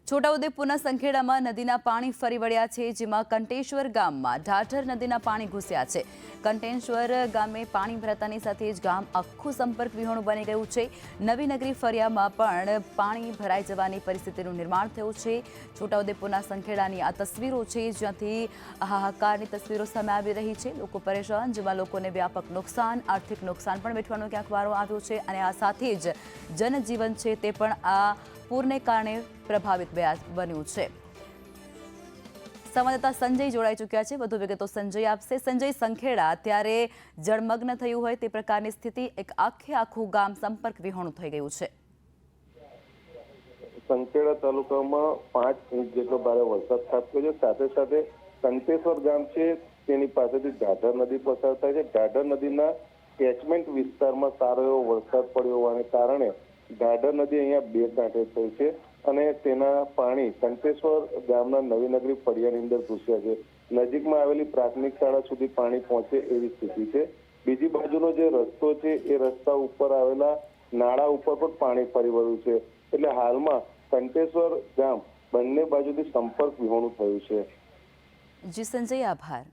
છોટાઉદેપુરના સંખેડામાં નદીના પાણી ફરી વળ્યા છે, જેમાં કંટેશ્વર ગામમાં ઢાઢર નદીના પાણી ઘૂસ્યા છે। કંટેશ્વર ગામે પાણી ભરાતાની સાથે જ ગામ આખું સંપર્ક વિહોણું બની ગયું છે। નવી નગરી ફરિયામાં પણ પાણી ભરાઈ જવાની પરિસ્થિતિનું નિર્માણ થયું છે। છોટાઉદેપુરના સંખેડાની આ તસવીરો છે, જ્યાંથી હાહાકારની તસવીરો સામે આવી રહી છે। લોકો પરેશાન, જેમાં લોકોને વ્યાપક નુકસાન, આર્થિક નુકસાન પણ વેઠવાનો ક્યાંક વારો આવ્યો છે અને આ સાથે જ જનજીવન છે તે પણ આ પૂરને કારણે પ્રભાવિત બન્યું છે। સંવાદદાતા સંજય જોડાઈ ચૂક્યા છે, વધુ વિગતો સંજય આપશે। સંજય, સંખેડા અત્યારે જળમગ્ન થયું હોય તે પ્રકારની સ્થિતિ, એક આખું ગામ સંપર્ક વિહોણું થઈ ગયું છે। સંખેડા તાલુકામાં 5 ઇંચ જેટલો ભારે વરસાદ ખાબક્યો છે। સાથે સાથે કંટેશ્વર ગામ છે તેની પાસેથી ઢાઢર નદી પસાર થાય છે। ઢાઢર નદીના કેચમેન્ટ વિસ્તારમાં સારો એવો વરસાદ પડ્યો હોવાને કારણે ઢાઢર નદી અહીંયા બે કાંઠે થઈ છે અને તેના પાણી કંટેશ્વર ગામના નવી નગરી ફળિયાની અંદર ઘૂસ્યા છે। નજીકમાં આવેલી પ્રાથમિક શાળા સુધી પાણી પહોંચે એવી સ્થિતિ છે। બીજી બાજુનો જે રસ્તો છે એ રસ્તા ઉપર આવેલા નાળા ઉપર પણ પાણી ફરી વળ્યું છે। એટલે હાલમાં કંટેશ્વર ગામ બંને બાજુથી સંપર્ક વિહોણું થયું છે। જી સંજય, આભાર।